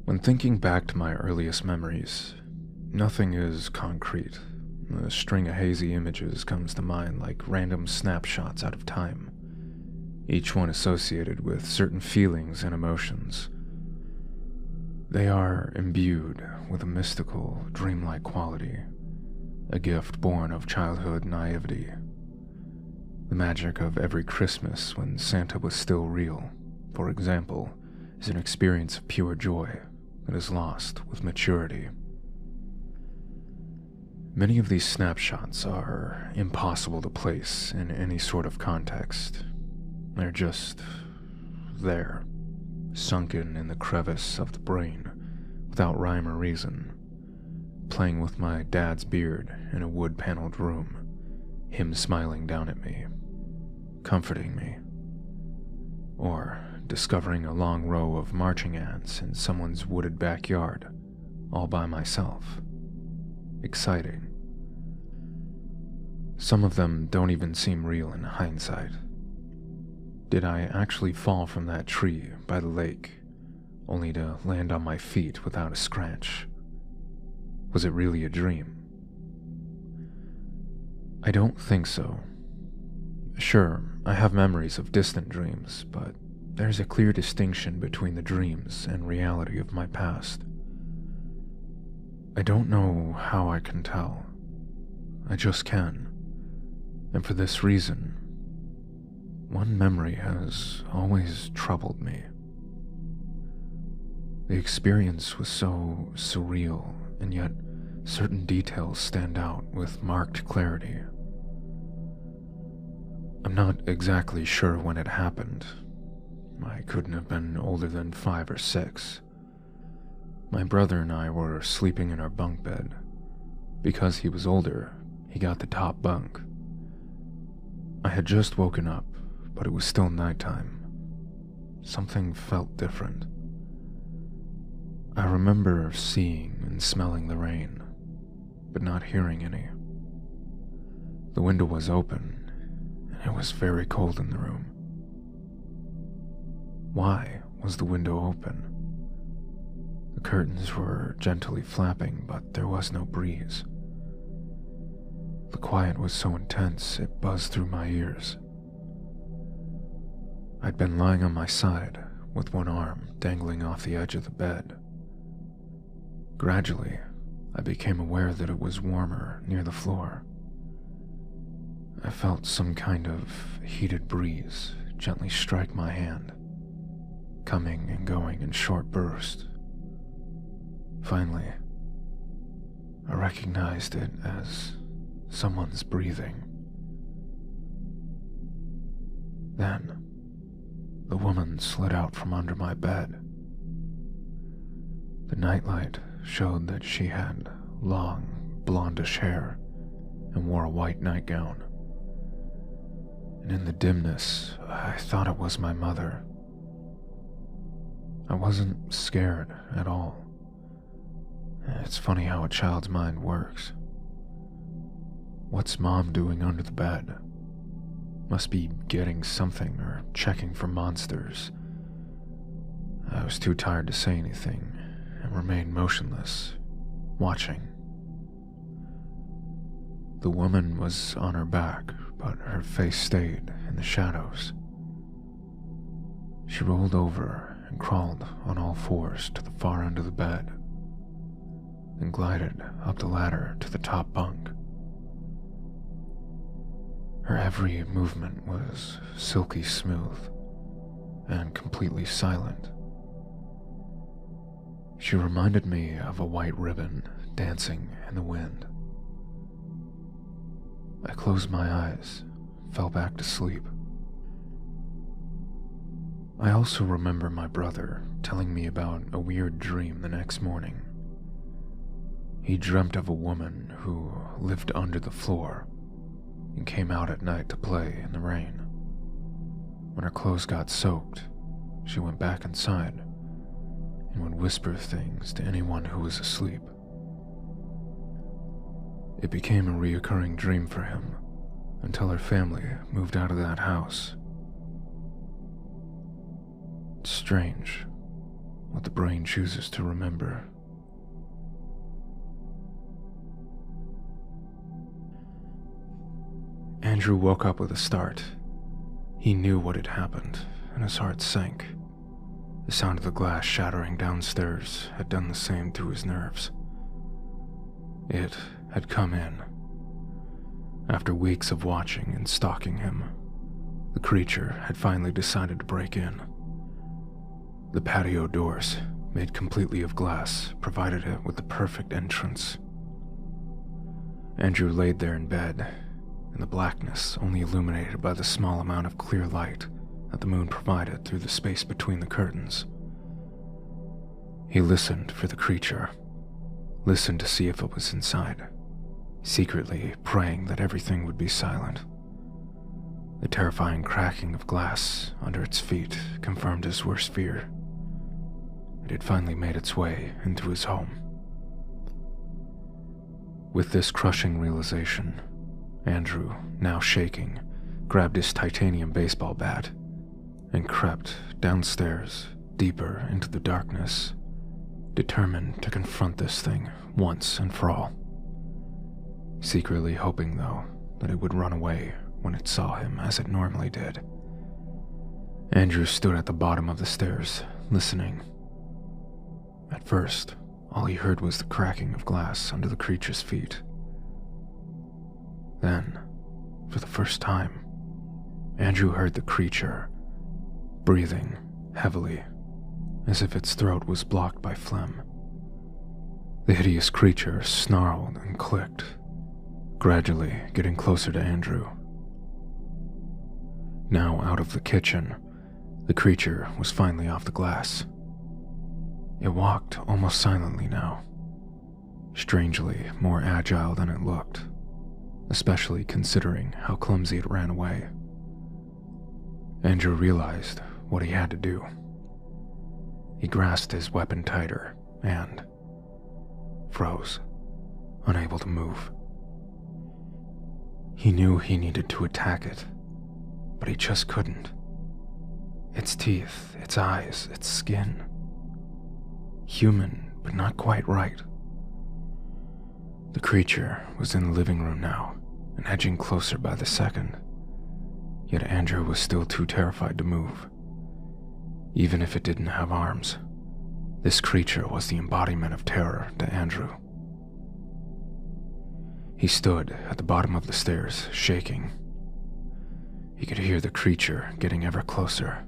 When thinking back to my earliest memories, nothing is concrete. A string of hazy images comes to mind like random snapshots out of time, each one associated with certain feelings and emotions. They are imbued with a mystical, dreamlike quality, a gift born of childhood naivety. The magic of every Christmas when Santa was still real, for example, is an experience of pure joy that is lost with maturity. Many of these snapshots are impossible to place in any sort of context. They're just there, sunken in the crevice of the brain, without rhyme or reason, playing with my dad's beard in a wood-paneled room, him smiling down at me, comforting me, or discovering a long row of marching ants in someone's wooded backyard, all by myself. Exciting. Some of them don't even seem real in hindsight. Did I actually fall from that tree by the lake, only to land on my feet without a scratch? Was it really a dream? I don't think so. Sure, I have memories of distant dreams, but there's a clear distinction between the dreams and reality of my past. I don't know how I can tell. I just can. And for this reason, one memory has always troubled me. The experience was so surreal, and yet certain details stand out with marked clarity. I'm not exactly sure when it happened. I couldn't have been older than 5 or 6. My brother and I were sleeping in our bunk bed. Because he was older, he got the top bunk. I had just woken up, but it was still nighttime. Something felt different. I remember seeing and smelling the rain, but not hearing any. The window was open, and it was very cold in the room. Why was the window open? The curtains were gently flapping, but there was no breeze. The quiet was so intense it buzzed through my ears. I'd been lying on my side, with one arm dangling off the edge of the bed. Gradually, I became aware that it was warmer near the floor. I felt some kind of heated breeze gently strike my hand, coming and going in short bursts. Finally, I recognized it as someone's breathing. Then, the woman slid out from under my bed. The nightlight showed that she had long, blondish hair and wore a white nightgown. And in the dimness, I thought it was my mother. I wasn't scared at all. It's funny how a child's mind works. What's Mom doing under the bed? Must be getting something or checking for monsters. I was too tired to say anything and remained motionless, watching. The woman was on her back, but her face stayed in the shadows. She rolled over and crawled on all fours to the far end of the bed, then glided up the ladder to the top bunk. Her every movement was silky smooth and completely silent. She reminded me of a white ribbon dancing in the wind. I closed my eyes, fell back to sleep. I also remember my brother telling me about a weird dream the next morning. He dreamt of a woman who lived under the floor and came out at night to play in the rain. When her clothes got soaked, she went back inside and would whisper things to anyone who was asleep. It became a reoccurring dream for him until her family moved out of that house. It's strange what what the brain chooses to remember. Andrew woke up with a start. He knew what had happened, and his heart sank. The sound of the glass shattering downstairs had done the same to his nerves. It had come in. After weeks of watching and stalking him, the creature had finally decided to break in. The patio doors, made completely of glass, provided it with the perfect entrance. Andrew laid there in bed, in the blackness only illuminated by the small amount of clear light that the moon provided through the space between the curtains. He listened for the creature, listened to see if it was inside, secretly praying that everything would be silent. The terrifying cracking of glass under its feet confirmed his worst fear. It had finally made its way into his home. With this crushing realization, Andrew, now shaking, grabbed his titanium baseball bat and crept downstairs, deeper into the darkness, determined to confront this thing once and for all. Secretly hoping, though, that it would run away when it saw him as it normally did. Andrew stood at the bottom of the stairs, listening. At first, all he heard was the cracking of glass under the creature's feet. Then, for the first time, Andrew heard the creature breathing heavily, as if its throat was blocked by phlegm. The hideous creature snarled and clicked, gradually getting closer to Andrew. Now out of the kitchen, the creature was finally off the glass. It walked almost silently now, strangely more agile than it looked, especially considering how clumsy it ran away. Andrew realized what he had to do. He grasped his weapon tighter and froze, unable to move. He knew he needed to attack it, but he just couldn't. Its teeth, its eyes, its skin. Human, but not quite right. The creature was in the living room now, and edging closer by the second. Yet Andrew was still too terrified to move. Even if it didn't have arms, this creature was the embodiment of terror to Andrew. He stood at the bottom of the stairs, shaking. He could hear the creature getting ever closer,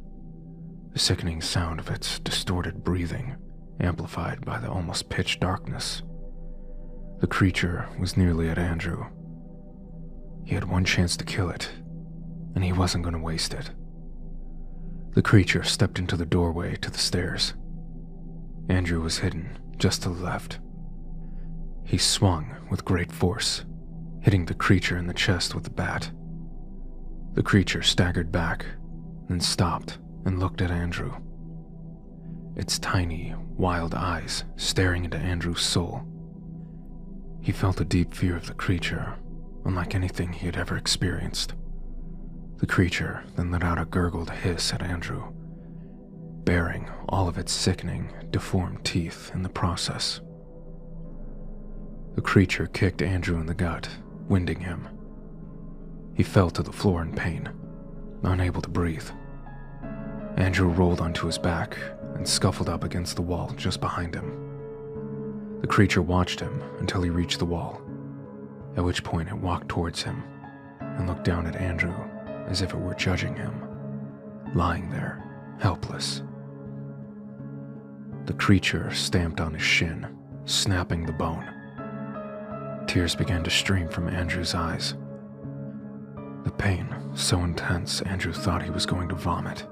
the sickening sound of its distorted breathing, amplified by the almost pitch darkness. The creature was nearly at Andrew. He had one chance to kill it, and he wasn't going to waste it. The creature stepped into the doorway to the stairs. Andrew was hidden just to the left. He swung with great force, hitting the creature in the chest with the bat. The creature staggered back, then stopped and looked at Andrew. Its tiny, wild eyes staring into Andrew's soul. He felt a deep fear of the creature, unlike anything he had ever experienced. The creature then let out a gurgled hiss at Andrew, baring all of its sickening, deformed teeth in the process. The creature kicked Andrew in the gut, winding him. He fell to the floor in pain, unable to breathe. Andrew rolled onto his back and scuffled up against the wall just behind him. The creature watched him until he reached the wall, at which point it walked towards him and looked down at Andrew as if it were judging him, lying there, helpless. The creature stamped on his shin, snapping the bone. Tears began to stream from Andrew's eyes. The pain, so intense Andrew thought he was going to vomit.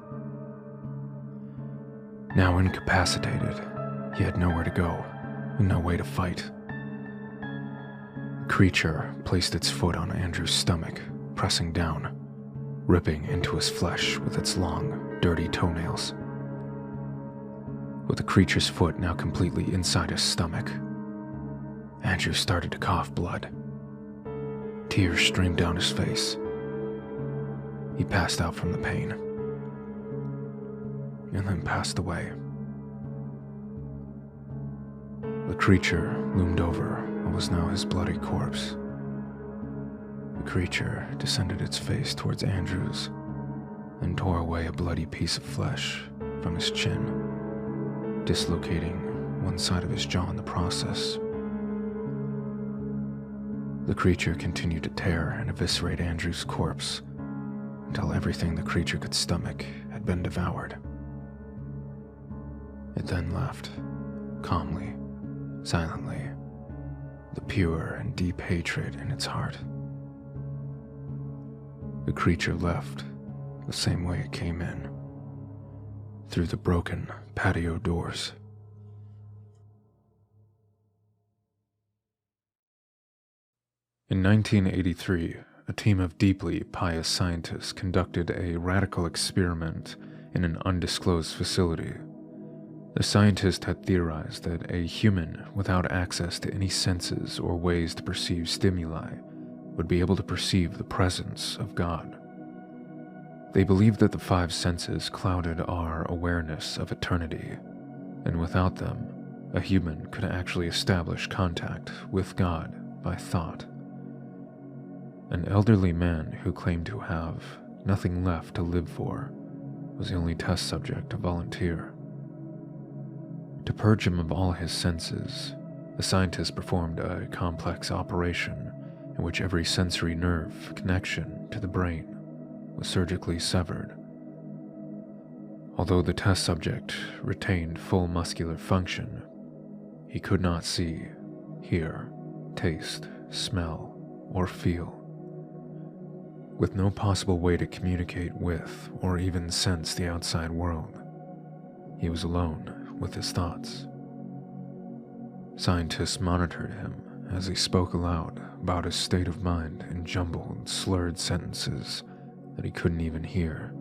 Now incapacitated, he had nowhere to go and no way to fight. The creature placed its foot on Andrew's stomach, pressing down, ripping into his flesh with its long, dirty toenails. With the creature's foot now completely inside his stomach, Andrew started to cough blood. Tears streamed down his face. He passed out from the pain, and then passed away. The creature loomed over what was now his bloody corpse. The creature descended its face towards Andrew's and tore away a bloody piece of flesh from his chin, dislocating one side of his jaw in the process. The creature continued to tear and eviscerate Andrew's corpse until everything the creature could stomach had been devoured. It then left, calmly, silently, the pure and deep hatred in its heart. The creature left the same way it came in, through the broken patio doors. In 1983, a team of deeply pious scientists conducted a radical experiment in an undisclosed facility. The scientists had theorized that a human without access to any senses or ways to perceive stimuli would be able to perceive the presence of God. They believed that the five senses clouded our awareness of eternity, and without them, a human could actually establish contact with God by thought. An elderly man who claimed to have nothing left to live for was the only test subject to volunteer. To purge him of all his senses, the scientists performed a complex operation in which every sensory nerve connection to the brain was surgically severed. Although the test subject retained full muscular function, he could not see, hear, taste, smell, or feel. With no possible way to communicate with or even sense the outside world, he was alone with his thoughts. Scientists monitored him as he spoke aloud about his state of mind in jumbled, slurred sentences that he couldn't even hear.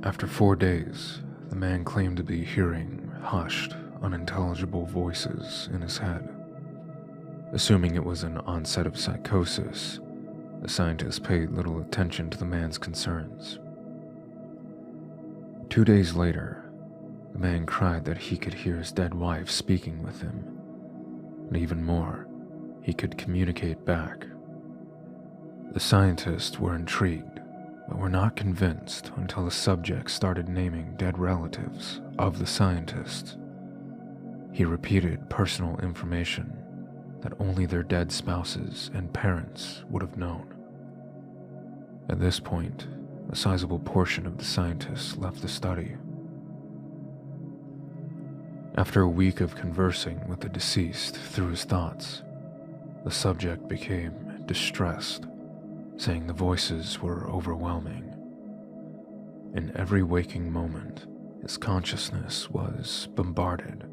After 4 days, the man claimed to be hearing hushed, unintelligible voices in his head. Assuming it was an onset of psychosis, the scientists paid little attention to the man's concerns. 2 days later, the man cried that he could hear his dead wife speaking with him, and even more, he could communicate back. The scientists were intrigued, but were not convinced until the subject started naming dead relatives of the scientists. He repeated personal information that only their dead spouses and parents would have known. At this point, a sizable portion of the scientists left the study. After a week of conversing with the deceased through his thoughts, the subject became distressed, saying the voices were overwhelming. In every waking moment, his consciousness was bombarded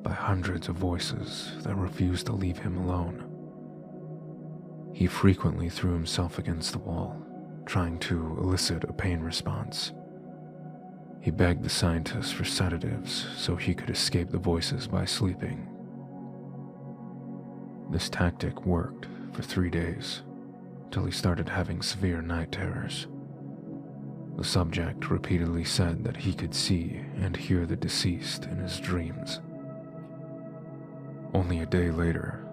by hundreds of voices that refused to leave him alone. He frequently threw himself against the wall, trying to elicit a pain response. He begged the scientists for sedatives so he could escape the voices by sleeping. This tactic worked for 3 days, till he started having severe night terrors. The subject repeatedly said that he could see and hear the deceased in his dreams. Only a day later,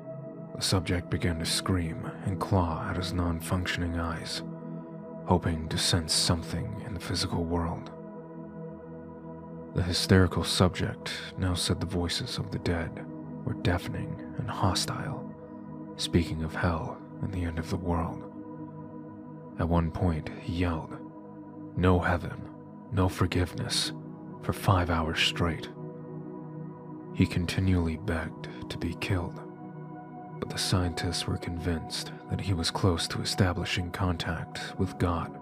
the subject began to scream and claw at his non-functioning eyes, hoping to sense something in the physical world. The hysterical subject now said the voices of the dead were deafening and hostile, speaking of hell and the end of the world. At one point, he yelled, "No heaven, no forgiveness," for 5 hours straight. He continually begged to be killed, but the scientists were convinced that he was close to establishing contact with God.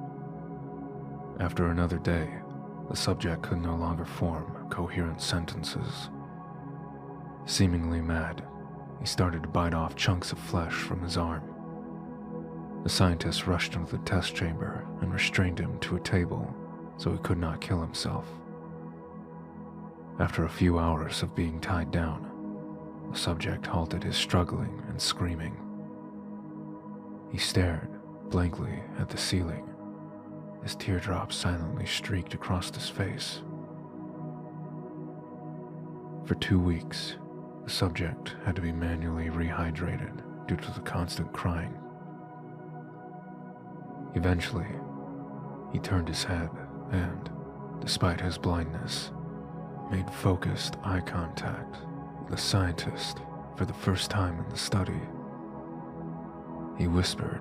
After another day, the subject could no longer form coherent sentences. Seemingly mad, he started to bite off chunks of flesh from his arm. The scientists rushed into the test chamber and restrained him to a table so he could not kill himself. After a few hours of being tied down, the subject halted his struggling and screaming. He stared blankly at the ceiling as teardrops silently streaked across his face. For 2 weeks, The subject had to be manually rehydrated due to the constant crying. Eventually, he turned his head and, despite his blindness, made focused eye contact with the scientist for the first time in the study. He whispered,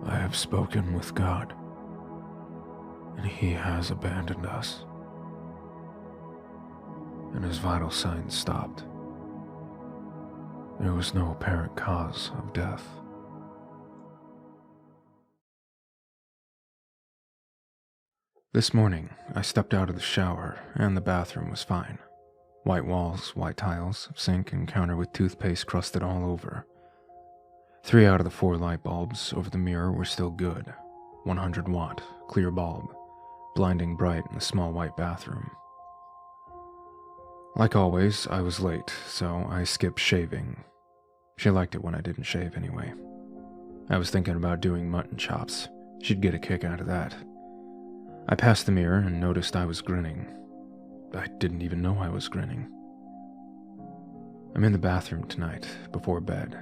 "I have spoken with God, and he has abandoned us." And his vital signs stopped. There was no apparent cause of death. This morning, I stepped out of the shower, and the bathroom was fine. White walls, white tiles, sink and counter with toothpaste crusted all over. 3 out of the 4 light bulbs over the mirror were still good. 100-watt, clear bulb, blinding bright in the small white bathroom. Like always, I was late, so I skipped shaving. She liked it when I didn't shave anyway. I was thinking about doing mutton chops. She'd get a kick out of that. I passed the mirror and noticed I was grinning. I didn't even know I was grinning. I'm in the bathroom tonight, before bed.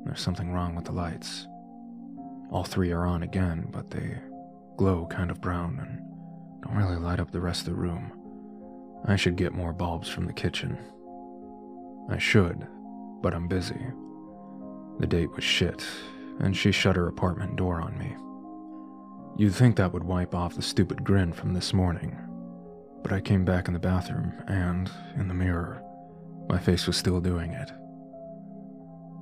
There's something wrong with the lights. All 3 are on again, but they glow kind of brown and don't really light up the rest of the room. I should get more bulbs from the kitchen. I should, but I'm busy. The date was shit, and she shut her apartment door on me. You'd think that would wipe off the stupid grin from this morning, but I came back in the bathroom, and, in the mirror, my face was still doing it.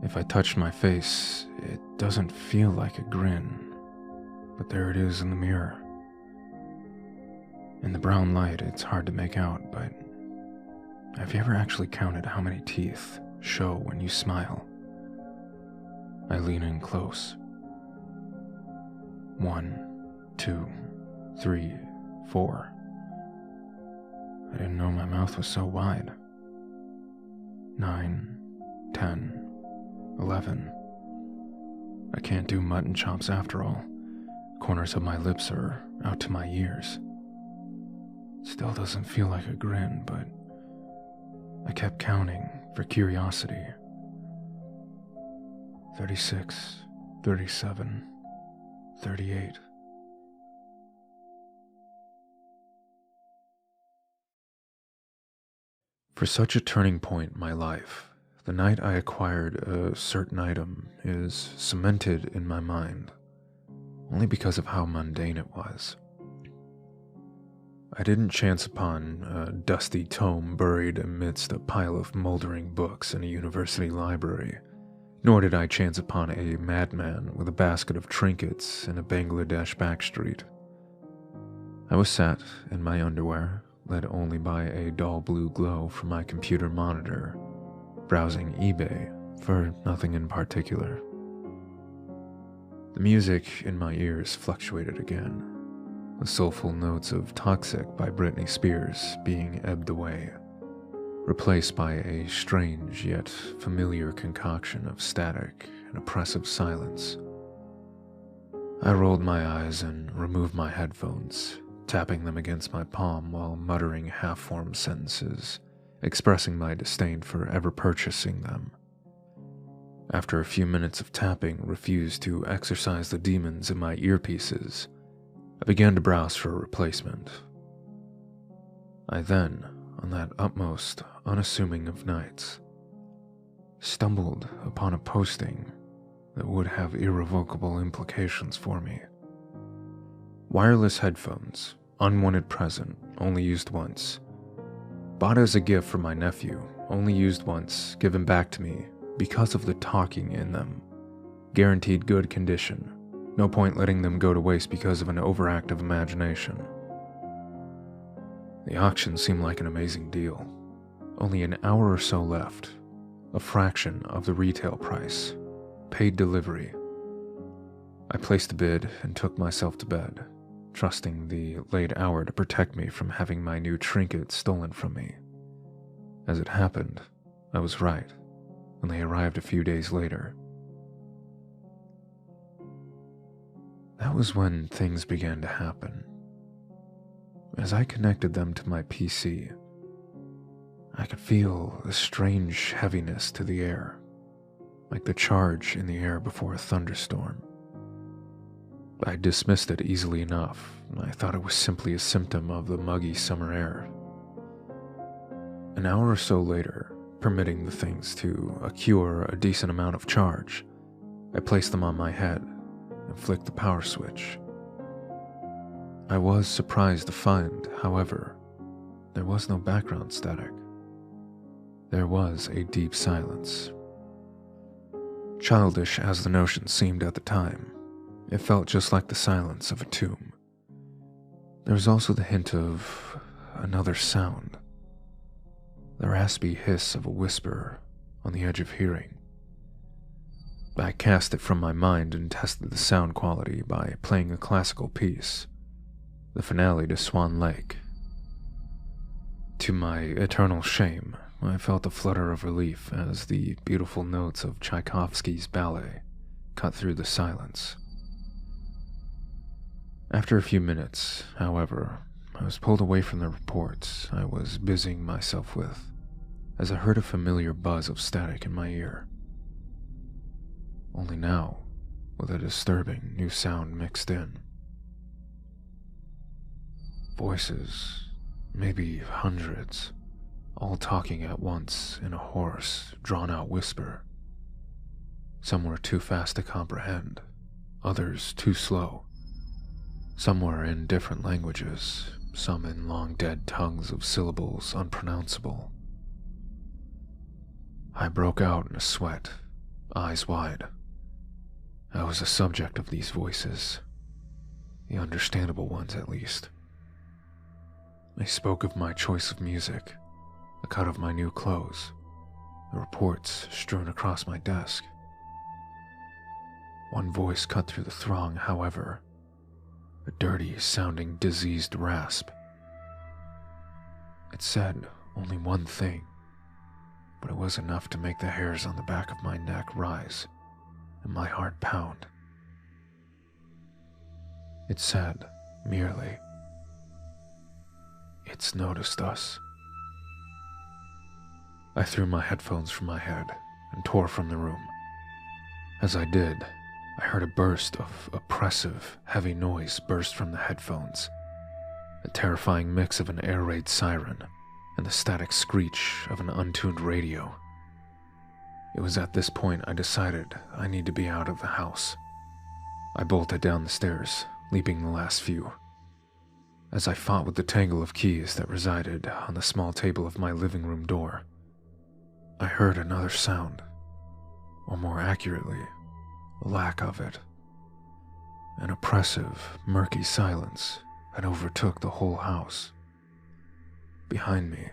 If I touched my face, it doesn't feel like a grin, but there it is in the mirror. In the brown light, it's hard to make out, but have you ever actually counted how many teeth show when you smile? I lean in close. 1, 2, 3, 4. I didn't know my mouth was so wide. 9, 10, 11. I can't do mutton chops after all. Corners of my lips are out to my ears. Still doesn't feel like a grin, but I kept counting for curiosity. 36, 37, 38. For such a turning point in my life, the night I acquired a certain item is cemented in my mind, only because of how mundane it was. I didn't chance upon a dusty tome buried amidst a pile of moldering books in a university library, nor did I chance upon a madman with a basket of trinkets in a Bangladesh backstreet. I was sat in my underwear, led only by a dull blue glow from my computer monitor, browsing eBay for nothing in particular. The music in my ears fluctuated again, the soulful notes of Toxic by Britney Spears being ebbed away, replaced by a strange yet familiar concoction of static and oppressive silence. I rolled my eyes and removed my headphones, tapping them against my palm while muttering half-formed sentences, expressing my disdain for ever purchasing them. After a few minutes of tapping refused to exorcise the demons in my earpieces, I began to browse for a replacement. I then, on that utmost unassuming of nights, stumbled upon a posting that would have irrevocable implications for me. Wireless headphones, unwanted present, only used once. Bought as a gift for my nephew, only used once, given back to me because of the talking in them. Guaranteed good condition. No point letting them go to waste because of an overactive imagination. The auction seemed like an amazing deal. Only an hour or so left. A fraction of the retail price. Paid delivery. I placed a bid and took myself to bed, trusting the late hour to protect me from having my new trinket stolen from me. As it happened, I was right, when they arrived a few days later. That was when things began to happen. As I connected them to my PC, I could feel a strange heaviness to the air, like the charge in the air before a thunderstorm. I dismissed it easily enough. I thought it was simply a symptom of the muggy summer air. An hour or so later, permitting the things to accrue a decent amount of charge, I placed them on my head and flicked the power switch. I was surprised to find, however, there was no background static. There was a deep silence. Childish as the notion seemed at the time, it felt just like the silence of a tomb. There was also the hint of another sound, the raspy hiss of a whisper on the edge of hearing. I cast it from my mind and tested the sound quality by playing a classical piece, the finale to Swan Lake. To my eternal shame, I felt a flutter of relief as the beautiful notes of Tchaikovsky's ballet cut through the silence. After a few minutes, however, I was pulled away from the reports I was busying myself with, as I heard a familiar buzz of static in my ear. Only now, with a disturbing new sound mixed in. Voices, maybe hundreds, all talking at once in a hoarse, drawn-out whisper. Some were too fast to comprehend, others too slow. Some were in different languages, some in long-dead tongues of syllables unpronounceable. I broke out in a sweat, eyes wide. I was the subject of these voices, the understandable ones at least. They spoke of my choice of music, the cut of my new clothes, the reports strewn across my desk. One voice cut through the throng, however, a dirty-sounding, diseased rasp. It said only one thing, but it was enough to make the hairs on the back of my neck rise and my heart pound. It said, merely, "It's noticed us." I threw my headphones from my head and tore from the room. As I did, I heard a burst of oppressive, heavy noise burst from the headphones, a terrifying mix of an air raid siren and the static screech of an untuned radio. It was at this point I decided I need to be out of the house. I bolted down the stairs, leaping the last few. As I fought with the tangle of keys that resided on the small table of my living room door, I heard another sound, or more accurately, a lack of it. An oppressive, murky silence that overtook the whole house. Behind me,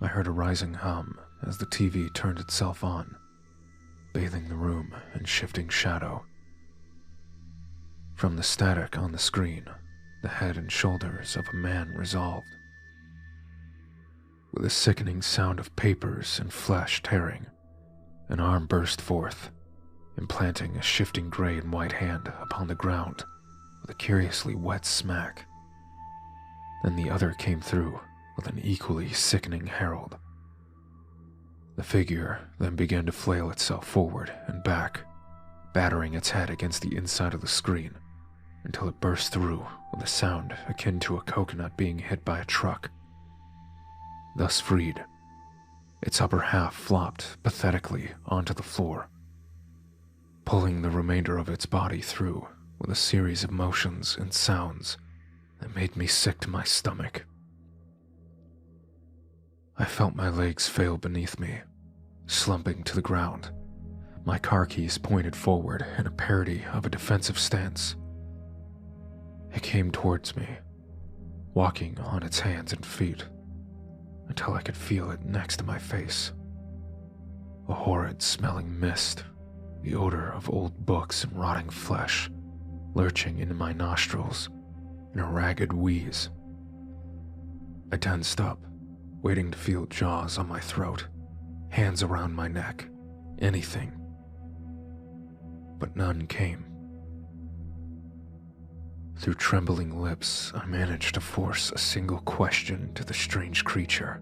I heard a rising hum as the TV turned itself on, bathing the room in shifting shadow. From the static on the screen, the head and shoulders of a man resolved. With a sickening sound of papers and flesh tearing, an arm burst forth, implanting a shifting gray and white hand upon the ground with a curiously wet smack. Then the other came through with an equally sickening herald. The figure then began to flail itself forward and back, battering its head against the inside of the screen until it burst through with a sound akin to a coconut being hit by a truck. Thus freed, its upper half flopped pathetically onto the floor, pulling the remainder of its body through with a series of motions and sounds that made me sick to my stomach. I felt my legs fail beneath me, slumping to the ground, my car keys pointed forward in a parody of a defensive stance. It came towards me, walking on its hands and feet, until I could feel it next to my face. A horrid smelling mist, the odor of old books and rotting flesh, lurching into my nostrils in a ragged wheeze. I tensed up, waiting to feel jaws on my throat, hands around my neck, anything. But none came. Through trembling lips, I managed to force a single question to the strange creature.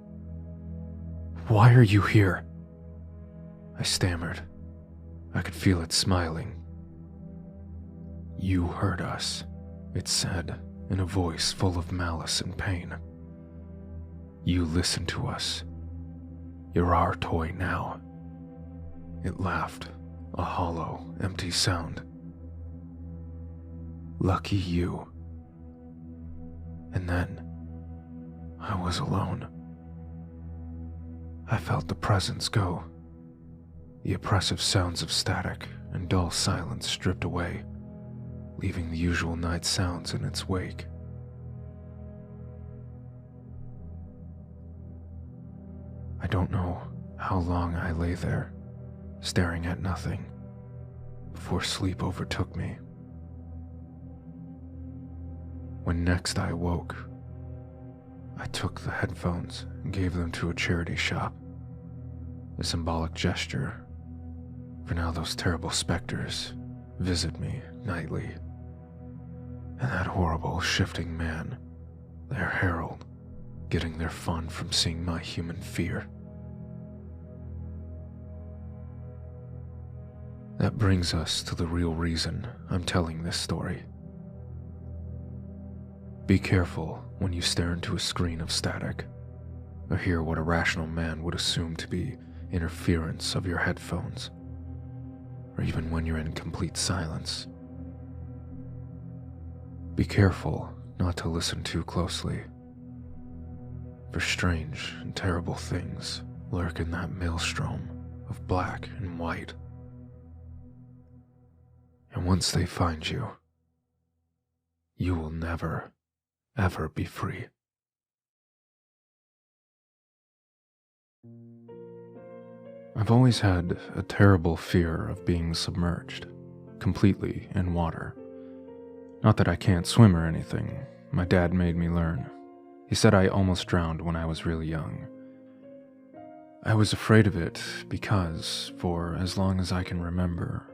Why are you here?" I stammered. I could feel it smiling. "You heard us," it said, in a voice full of malice and pain. "You listened to us. You're our toy now." It laughed, a hollow, empty sound. "Lucky you." And then, I was alone. I felt the presence go. The oppressive sounds of static and dull silence stripped away, leaving the usual night sounds in its wake. I don't know how long I lay there, staring at nothing, before sleep overtook me. When next I awoke, I took the headphones and gave them to a charity shop, a symbolic gesture, for now those terrible specters visit me nightly. And that horrible, shifting man, their herald, getting their fun from seeing my human fear. That brings us to the real reason I'm telling this story. Be careful when you stare into a screen of static, or hear what a rational man would assume to be interference of your headphones, or even when you're in complete silence. Be careful not to listen too closely, for strange and terrible things lurk in that maelstrom of black and white. And once they find you, you will never, ever be free. I've always had a terrible fear of being submerged, completely in water. Not that I can't swim or anything. My dad made me learn. He said I almost drowned when I was really young. I was afraid of it because, for as long as I can remember,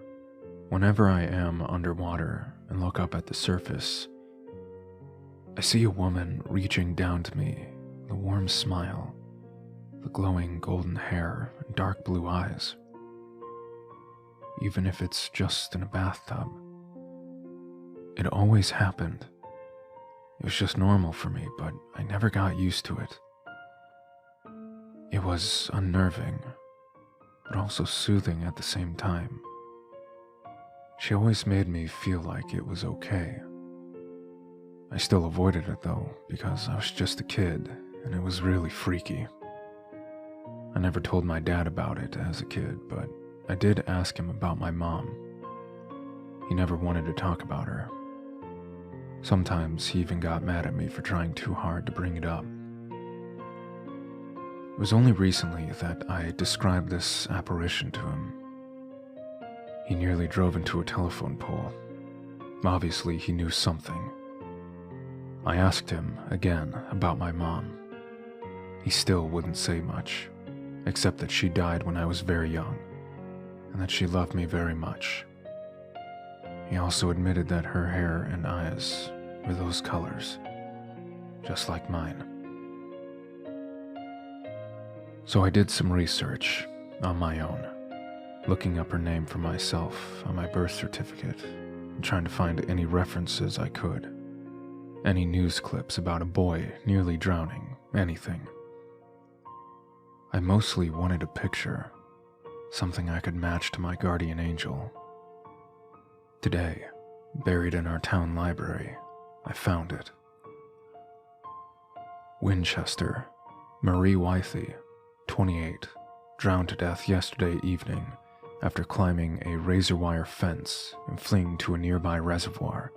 whenever I am underwater and look up at the surface, I see a woman reaching down to me, the warm smile, the glowing golden hair and dark blue eyes. Even if it's just in a bathtub. It always happened. It was just normal for me, but I never got used to it. It was unnerving, but also soothing at the same time. She always made me feel like it was okay. I still avoided it though, because I was just a kid, and it was really freaky. I never told my dad about it as a kid, but I did ask him about my mom. He never wanted to talk about her. Sometimes he even got mad at me for trying too hard to bring it up. It was only recently that I described this apparition to him. He nearly drove into a telephone pole. Obviously, he knew something. I asked him again about my mom. He still wouldn't say much, except that she died when I was very young, and that she loved me very much. He also admitted that her hair and eyes were those colors, just like mine. So I did some research on my own, looking up her name for myself on my birth certificate, and trying to find any references I could. Any news clips about a boy nearly drowning, anything. I mostly wanted a picture, something I could match to my guardian angel. Today, buried in our town library, I found it. Winchester, Marie Wythe, 28, drowned to death yesterday evening after climbing a razor wire fence and fleeing to a nearby reservoir.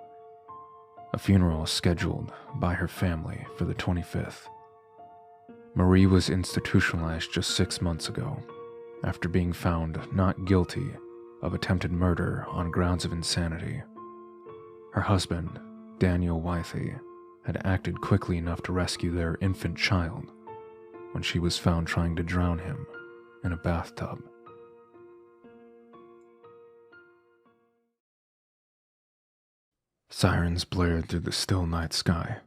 A funeral is scheduled by her family for the 25th. Marie was institutionalized just 6 months ago, after being found not guilty of attempted murder on grounds of insanity. Her husband, Daniel Wythe, had acted quickly enough to rescue their infant child when she was found trying to drown him in a bathtub. Sirens blared through the still night sky.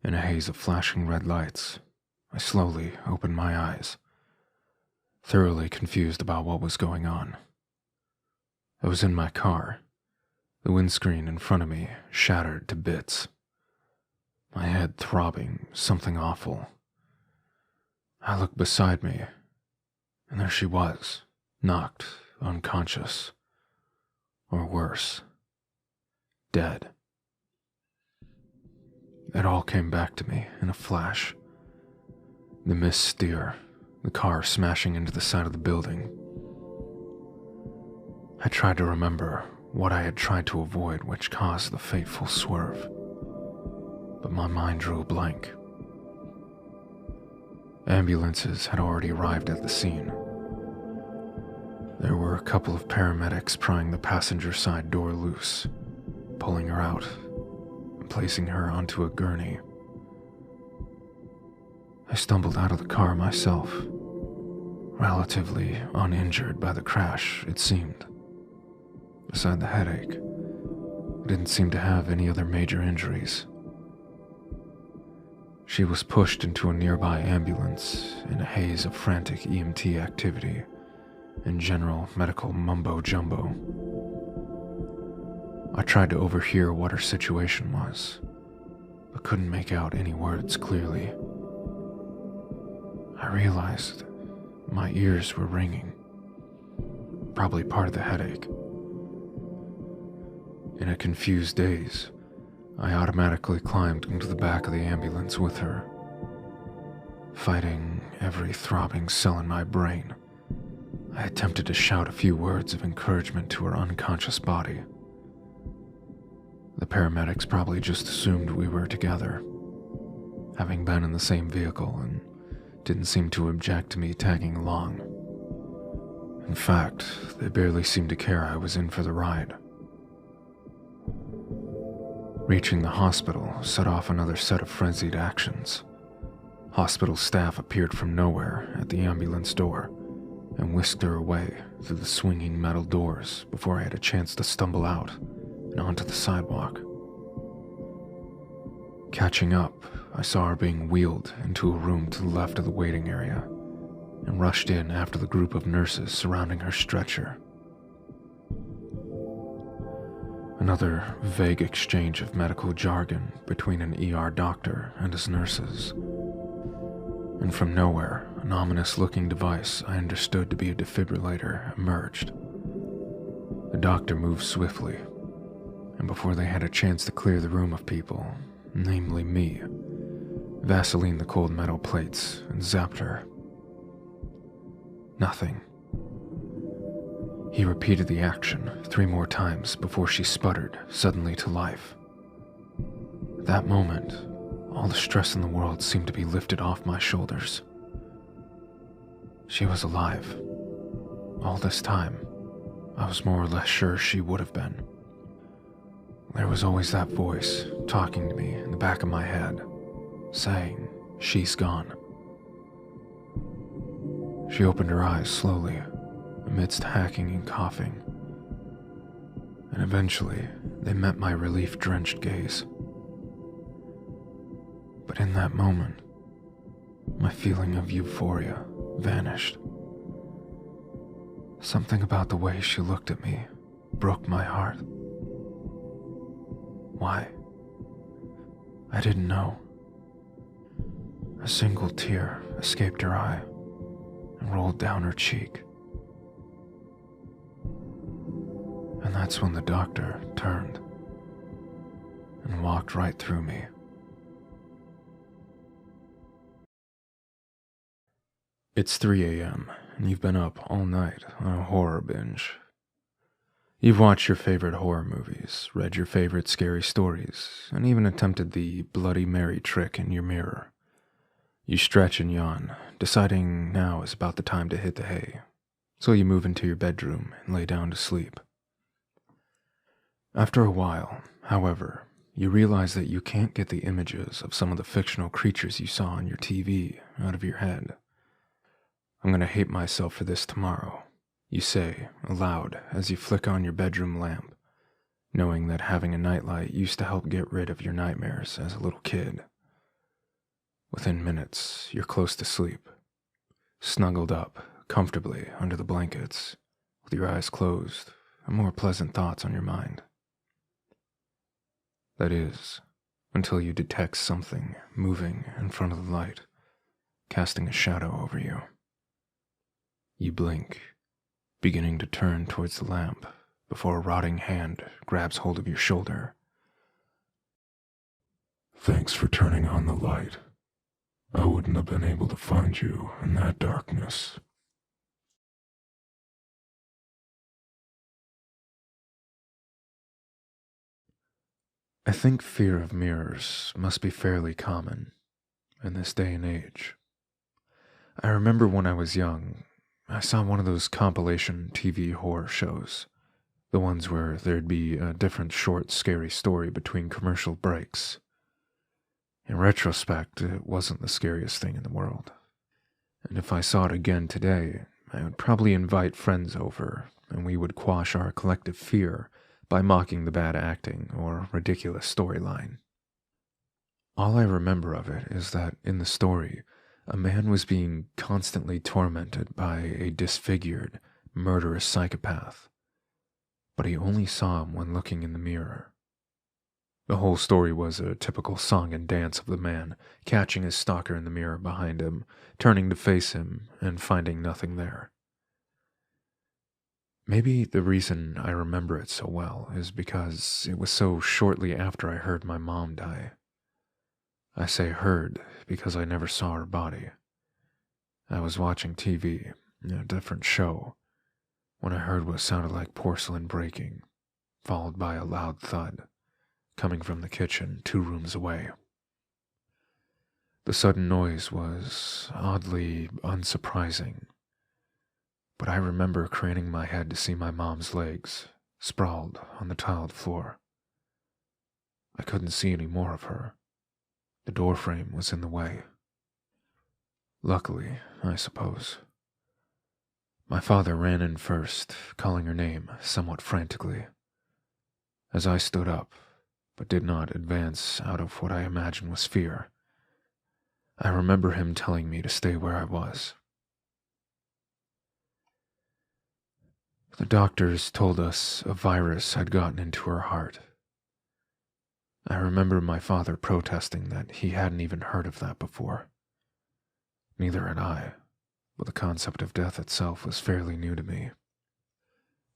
In a haze of flashing red lights, I slowly opened my eyes, thoroughly confused about what was going on. I was in my car, the windscreen in front of me shattered to bits. My head throbbing, something awful. I looked beside me, and there she was, knocked unconscious. Or worse, dead. It all came back to me in a flash. The missed steer, the car smashing into the side of the building. I tried to remember what I had tried to avoid which caused the fateful swerve, but my mind drew a blank. Ambulances had already arrived at the scene. There were a couple of paramedics prying the passenger side door loose, pulling her out, and placing her onto a gurney. I stumbled out of the car myself, relatively uninjured by the crash, it seemed. Beside the headache, I didn't seem to have any other major injuries. She was pushed into a nearby ambulance in a haze of frantic EMT activity and general medical mumbo-jumbo. I tried to overhear what her situation was, but couldn't make out any words clearly. I realized my ears were ringing, probably part of the headache. In a confused daze, I automatically climbed into the back of the ambulance with her. Fighting every throbbing cell in my brain, I attempted to shout a few words of encouragement to her unconscious body. The paramedics probably just assumed we were together, having been in the same vehicle, and didn't seem to object to me tagging along. In fact, they barely seemed to care I was in for the ride. Reaching the hospital set off another set of frenzied actions. Hospital staff appeared from nowhere at the ambulance door and whisked her away through the swinging metal doors before I had a chance to stumble out and onto the sidewalk. Catching up, I saw her being wheeled into a room to the left of the waiting area and rushed in after the group of nurses surrounding her stretcher. Another vague exchange of medical jargon between an ER doctor and his nurses. And from nowhere, an ominous-looking device I understood to be a defibrillator emerged. The doctor moved swiftly, and before they had a chance to clear the room of people, namely me, Vaseline the cold metal plates and zapped her. Nothing. He repeated the action 3 more times before she sputtered suddenly to life. At that moment, all the stress in the world seemed to be lifted off my shoulders. She was alive. All this time, I was more or less sure she would have been. There was always that voice talking to me in the back of my head, saying, "She's gone." She opened her eyes slowly, amidst hacking and coughing, and eventually they met my relief-drenched gaze. But in that moment, my feeling of euphoria vanished. Something about the way she looked at me broke my heart. Why? I didn't know. A single tear escaped her eye and rolled down her cheek. And that's when the doctor turned and walked right through me. It's 3 a.m., and you've been up all night on a horror binge. You've watched your favorite horror movies, read your favorite scary stories, and even attempted the Bloody Mary trick in your mirror. You stretch and yawn, deciding now is about the time to hit the hay, so you move into your bedroom and lay down to sleep. After a while, however, you realize that you can't get the images of some of the fictional creatures you saw on your TV out of your head. "I'm gonna hate myself for this tomorrow," you say aloud as you flick on your bedroom lamp, knowing that having a nightlight used to help get rid of your nightmares as a little kid. Within minutes, you're close to sleep, snuggled up, comfortably under the blankets, with your eyes closed and more pleasant thoughts on your mind. That is, until you detect something moving in front of the light, casting a shadow over you. You blink, beginning to turn towards the lamp before a rotting hand grabs hold of your shoulder. Thanks for turning on the light. I wouldn't have been able to find you in that darkness. I think fear of mirrors must be fairly common in this day and age. I remember when I was young, I saw one of those compilation TV horror shows, the ones where there'd be a different short, scary story between commercial breaks. In retrospect, it wasn't the scariest thing in the world. And if I saw it again today, I would probably invite friends over, and we would quash our collective fear by mocking the bad acting or ridiculous storyline. All I remember of it is that in the story, a man was being constantly tormented by a disfigured, murderous psychopath, but he only saw him when looking in the mirror. The whole story was a typical song and dance of the man catching his stalker in the mirror behind him, turning to face him, and finding nothing there. Maybe the reason I remember it so well is because it was so shortly after I heard my mom die. I say heard because I never saw her body. I was watching TV, a different show, when I heard what sounded like porcelain breaking, followed by a loud thud, coming from the kitchen 2 rooms away. The sudden noise was oddly unsurprising, but I remember craning my head to see my mom's legs, sprawled on the tiled floor. I couldn't see any more of her. The doorframe was in the way. Luckily, I suppose. My father ran in first, calling her name somewhat frantically. As I stood up, but did not advance out of what I imagined was fear, I remember him telling me to stay where I was. The doctors told us a virus had gotten into her heart. I remember my father protesting that he hadn't even heard of that before. Neither had I, but the concept of death itself was fairly new to me.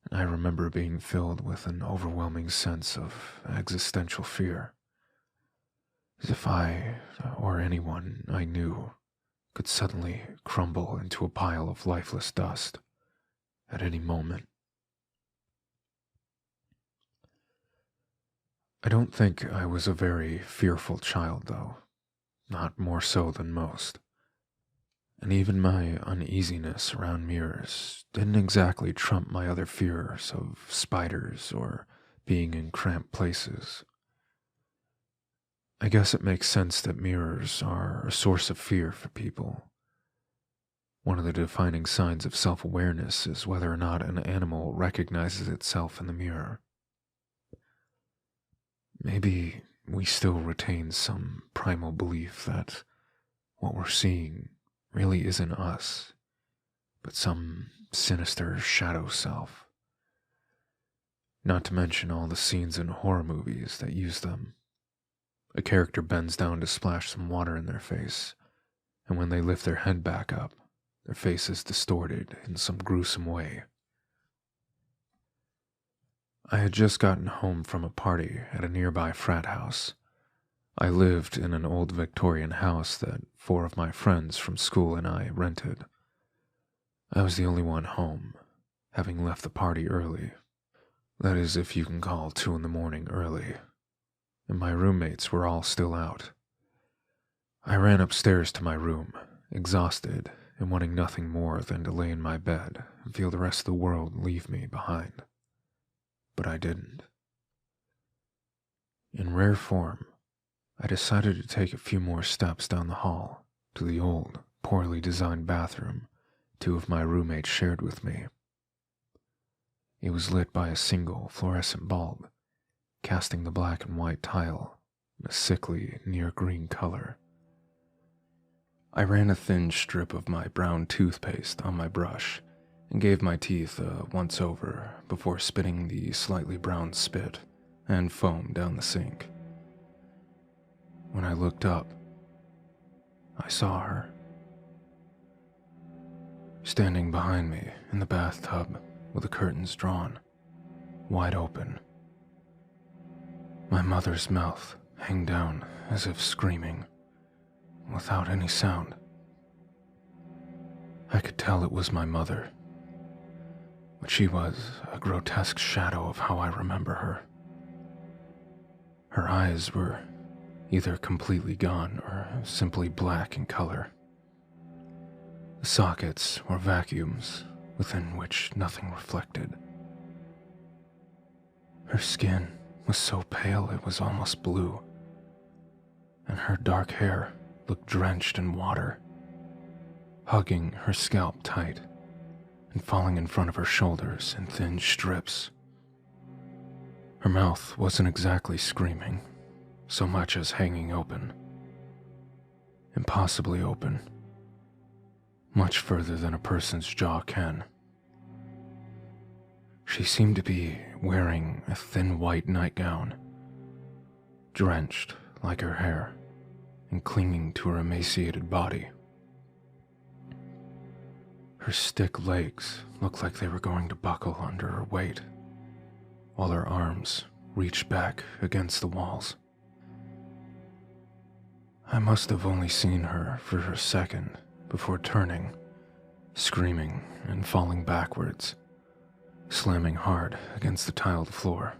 And I remember being filled with an overwhelming sense of existential fear, as if I, or anyone I knew, could suddenly crumble into a pile of lifeless dust at any moment. I don't think I was a very fearful child, though, not more so than most. And even my uneasiness around mirrors didn't exactly trump my other fears of spiders or being in cramped places. I guess it makes sense that mirrors are a source of fear for people. One of the defining signs of self-awareness is whether or not an animal recognizes itself in the mirror. Maybe we still retain some primal belief that what we're seeing really isn't us, but some sinister shadow self. Not to mention all the scenes in horror movies that use them. A character bends down to splash some water in their face, and when they lift their head back up, their face is distorted in some gruesome way. I had just gotten home from a party at a nearby frat house. I lived in an old Victorian house that 4 of my friends from school and I rented. I was the only one home, having left the party early. That is, if you can call 2 in the morning early. And my roommates were all still out. I ran upstairs to my room, exhausted and wanting nothing more than to lay in my bed and feel the rest of the world leave me behind. But I didn't. In rare form, I decided to take a few more steps down the hall to the old, poorly designed bathroom 2 of my roommates shared with me. It was lit by a single fluorescent bulb, casting the black and white tile in a sickly, near-green color. I ran a thin strip of my brown toothpaste on my brush and gave my teeth a once-over before spitting the slightly brown spit and foam down the sink. When I looked up, I saw her, standing behind me in the bathtub with the curtains drawn, wide open. My mother's mouth hung down as if screaming, without any sound. I could tell it was my mother, but she was a grotesque shadow of how I remember her. Her eyes were either completely gone or simply black in color. The sockets were vacuums within which nothing reflected. Her skin was so pale it was almost blue, and her dark hair looked drenched in water, hugging her scalp tight and falling in front of her shoulders in thin strips. Her mouth wasn't exactly screaming, so much as hanging open. Impossibly open. Much further than a person's jaw can. She seemed to be wearing a thin white nightgown, drenched like her hair and clinging to her emaciated body. Her stick legs looked like they were going to buckle under her weight, while her arms reached back against the walls. I must have only seen her for a second before turning, screaming and falling backwards, slamming hard against the tiled floor.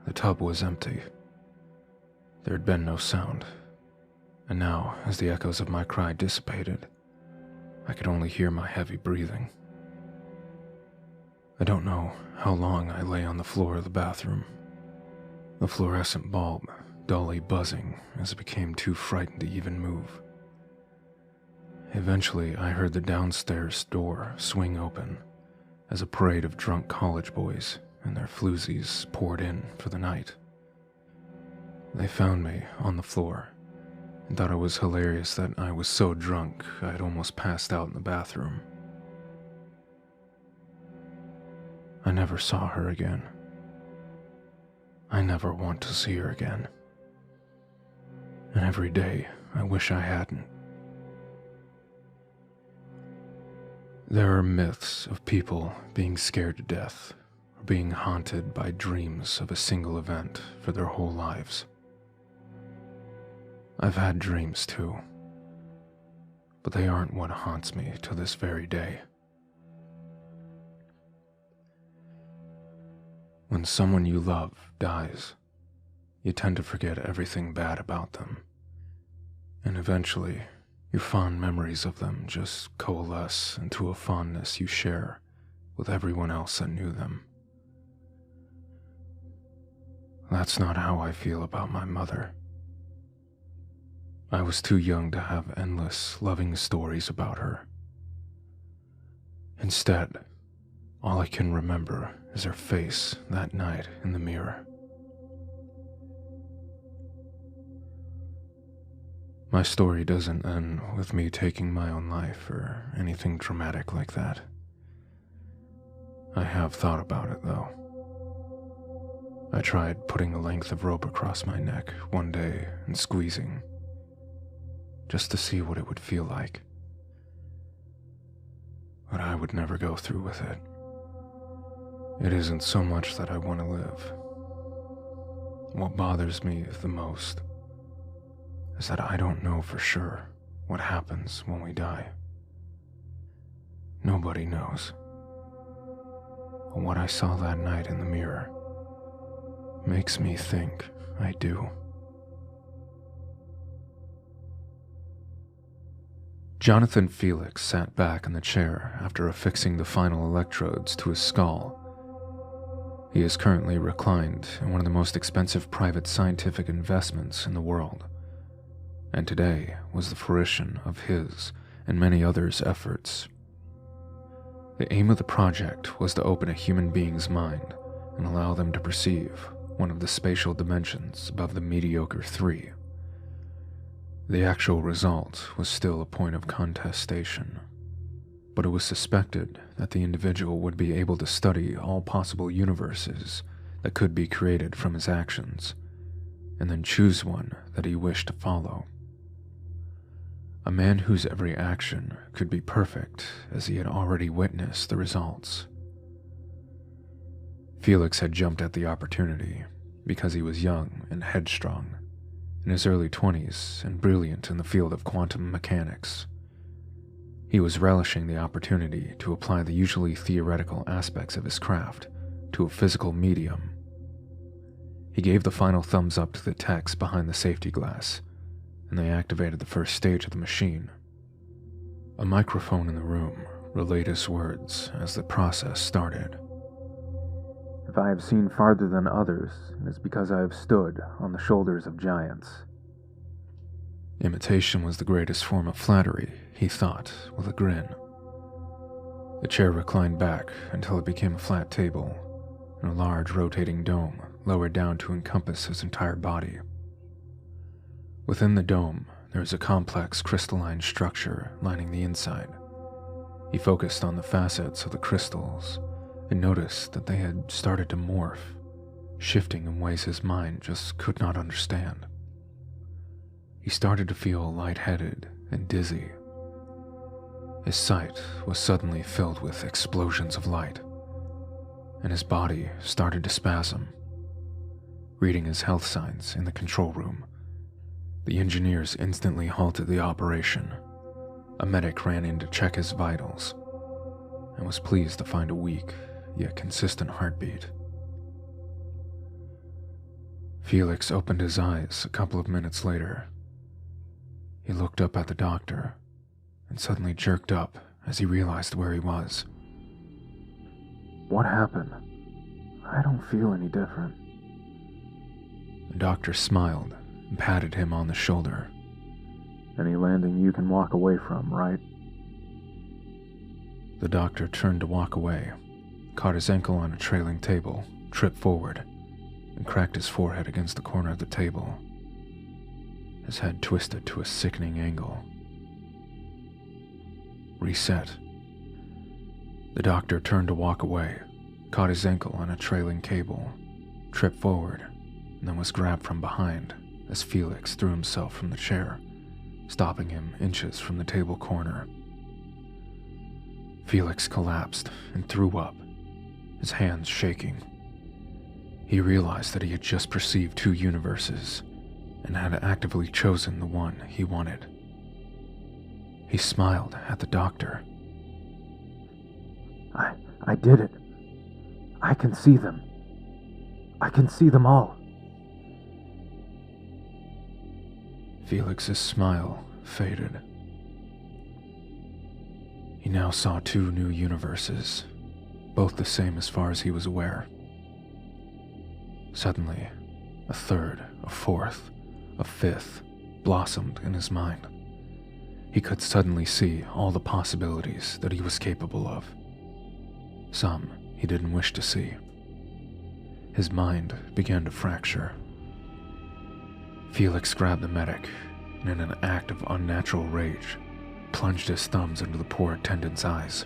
The tub was empty. There had been no sound, and now, as the echoes of my cry dissipated, I could only hear my heavy breathing. I don't know how long I lay on the floor of the bathroom, the fluorescent bulb dully buzzing as it became too frightened to even move. Eventually, I heard the downstairs door swing open as a parade of drunk college boys and their floozies poured in for the night. They found me on the floor and thought it was hilarious that I was so drunk I'd almost passed out in the bathroom. I never saw her again. I never want to see her again. And every day, I wish I hadn't. There are myths of people being scared to death or being haunted by dreams of a single event for their whole lives. I've had dreams too, but they aren't what haunts me to this very day. When someone you love dies, you tend to forget everything bad about them, and eventually, your fond memories of them just coalesce into a fondness you share with everyone else that knew them. That's not how I feel about my mother. I was too young to have endless, loving stories about her. Instead, all I can remember is her face that night in the mirror. My story doesn't end with me taking my own life or anything dramatic like that. I have thought about it, though. I tried putting a length of rope across my neck one day and squeezing, just to see what it would feel like. But I would never go through with it. It isn't so much that I want to live. What bothers me the most is that I don't know for sure what happens when we die. Nobody knows. But what I saw that night in the mirror makes me think I do. Jonathan Felix sat back in the chair after affixing the final electrodes to his skull. He is currently reclined in one of the most expensive private scientific investments in the world, and today was the fruition of his and many others' efforts. The aim of the project was to open a human being's mind and allow them to perceive one of the spatial dimensions above the mediocre 3. The actual result was still a point of contestation, but it was suspected that the individual would be able to study all possible universes that could be created from his actions, and then choose one that he wished to follow. A man whose every action could be perfect, as he had already witnessed the results. Felix had jumped at the opportunity because he was young and headstrong, in his early 20s and brilliant in the field of quantum mechanics. He was relishing the opportunity to apply the usually theoretical aspects of his craft to a physical medium. He gave the final thumbs up to the techs behind the safety glass, and they activated the first stage of the machine. A microphone in the room relayed his words as the process started. "If I have seen farther than others, it is because I have stood on the shoulders of giants." Imitation was the greatest form of flattery, he thought, with a grin. The chair reclined back until it became a flat table, and a large rotating dome lowered down to encompass his entire body. Within the dome, there was a complex crystalline structure lining the inside. He focused on the facets of the crystals and noticed that they had started to morph, shifting in ways his mind just could not understand. He started to feel lightheaded and dizzy. His sight was suddenly filled with explosions of light, and his body started to spasm. Reading his health signs in the control room, the engineers instantly halted the operation. A medic ran in to check his vitals, and was pleased to find a weak, yet consistent heartbeat. Felix opened his eyes a couple of minutes later. He looked up at the doctor, and suddenly jerked up as he realized where he was. "What happened? I don't feel any different." The doctor smiled and patted him on the shoulder. "Any landing you can walk away from, right?" The doctor turned to walk away, caught his ankle on a trailing table, tripped forward, and cracked his forehead against the corner of the table. His head twisted to a sickening angle. Reset. The doctor turned to walk away, caught his ankle on a trailing cable, tripped forward, and then was grabbed from behind as Felix threw himself from the chair, stopping him inches from the table corner. Felix collapsed and threw up, his hands shaking. He realized that he had just perceived two universes and had actively chosen the one he wanted. He smiled at the doctor. I did it. I can see them. I can see them all." Felix's smile faded. He now saw two new universes, both the same as far as he was aware. Suddenly, a third, a fourth, a fifth blossomed in his mind. He could suddenly see all the possibilities that he was capable of. Some he didn't wish to see. His mind began to fracture. Felix grabbed the medic and, in an act of unnatural rage, plunged his thumbs into the poor attendant's eyes.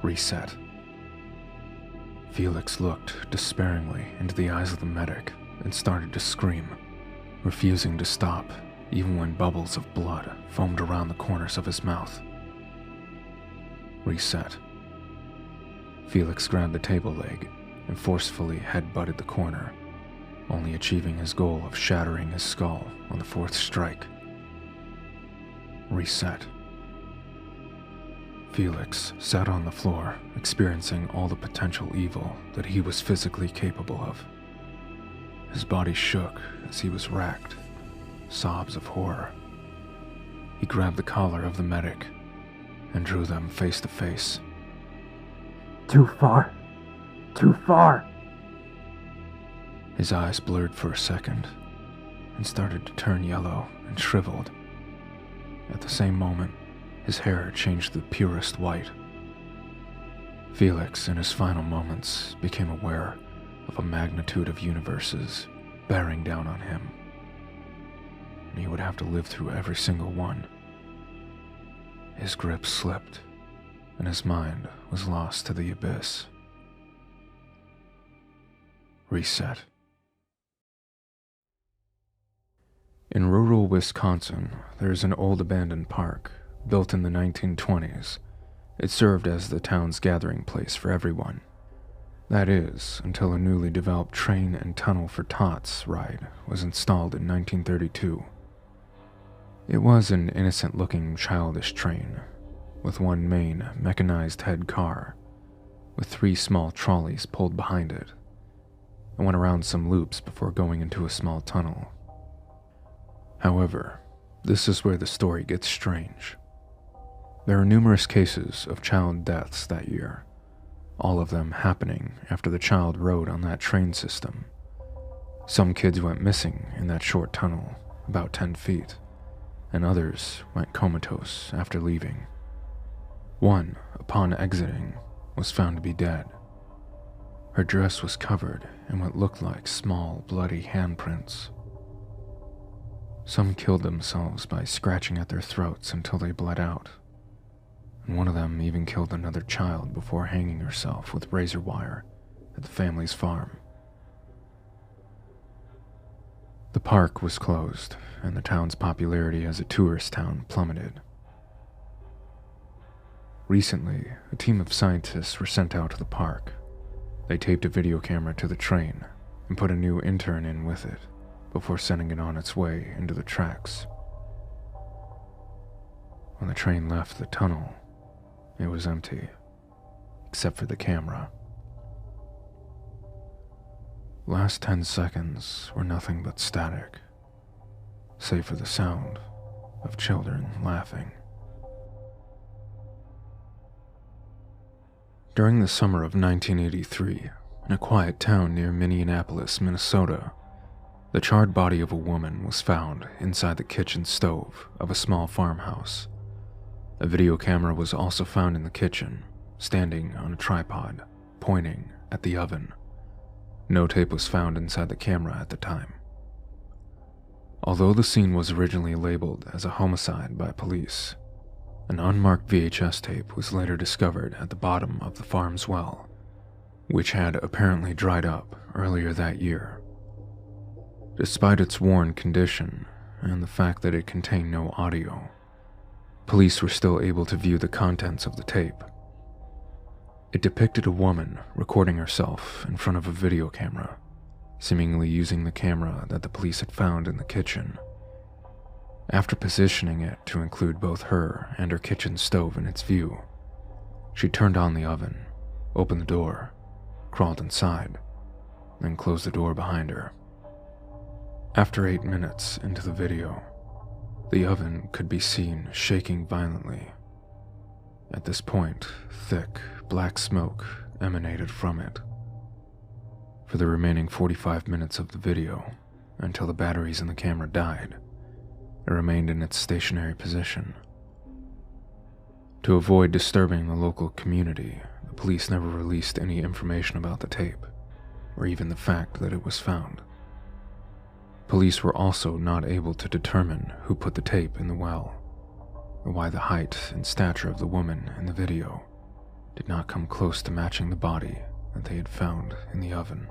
Reset. Felix looked despairingly into the eyes of the medic and started to scream, refusing to stop even when bubbles of blood foamed around the corners of his mouth. Reset. Felix grabbed the table leg and forcefully head-butted the corner, only achieving his goal of shattering his skull on the fourth strike. Reset. Felix sat on the floor, experiencing all the potential evil that he was physically capable of. His body shook as he was racked, sobs of horror. He grabbed the collar of the medic and drew them face to face. "Too far! Too far!" His eyes blurred for a second and started to turn yellow and shriveled. At the same moment, his hair changed to the purest white. Felix, in his final moments, became aware of a magnitude of universes bearing down on him. and he would have to live through every single one. His grip slipped, and his mind was lost to the abyss. Reset. In rural Wisconsin, there is an old abandoned park, built in the 1920s. It served as the town's gathering place for everyone. That is, until a newly developed train and tunnel for tots ride was installed in 1932. It was an innocent-looking childish train, with one main mechanized head car, with 3 small trolleys pulled behind it. It went around some loops before going into a small tunnel. However, this is where the story gets strange. There are numerous cases of child deaths that year, all of them happening after the child rode on that train system. Some kids went missing in that short tunnel, about 10 feet, and others went comatose after leaving. One, upon exiting, was found to be dead. Her dress was covered in what looked like small, bloody handprints. Some killed themselves by scratching at their throats until they bled out, and one of them even killed another child before hanging herself with razor wire at the family's farm. The park was closed, and the town's popularity as a tourist town plummeted. Recently, a team of scientists were sent out to the park. They taped a video camera to the train and put a new intern in with it before sending it on its way into the tracks. When the train left the tunnel, it was empty, except for the camera. Last 10 seconds were nothing but static, save for the sound of children laughing. During the summer of 1983, in a quiet town near Minneapolis, Minnesota, the charred body of a woman was found inside the kitchen stove of a small farmhouse. A video camera was also found in the kitchen, standing on a tripod, pointing at the oven. No tape was found inside the camera at the time. Although the scene was originally labeled as a homicide by police, an unmarked VHS tape was later discovered at the bottom of the farm's well, which had apparently dried up earlier that year. Despite its worn condition and the fact that it contained no audio, police were still able to view the contents of the tape. It depicted a woman recording herself in front of a video camera, seemingly using the camera that the police had found in the kitchen. After positioning it to include both her and her kitchen stove in its view, she turned on the oven, opened the door, crawled inside, then closed the door behind her. After 8 minutes into the video, the oven could be seen shaking violently. At this point, thick, black smoke emanated from it. For the remaining 45 minutes of the video, until the batteries in the camera died, it remained in its stationary position. To avoid disturbing the local community, the police never released any information about the tape, or even the fact that it was found. Police were also not able to determine who put the tape in the well, or why the height and stature of the woman in the video did not come close to matching the body that they had found in the oven.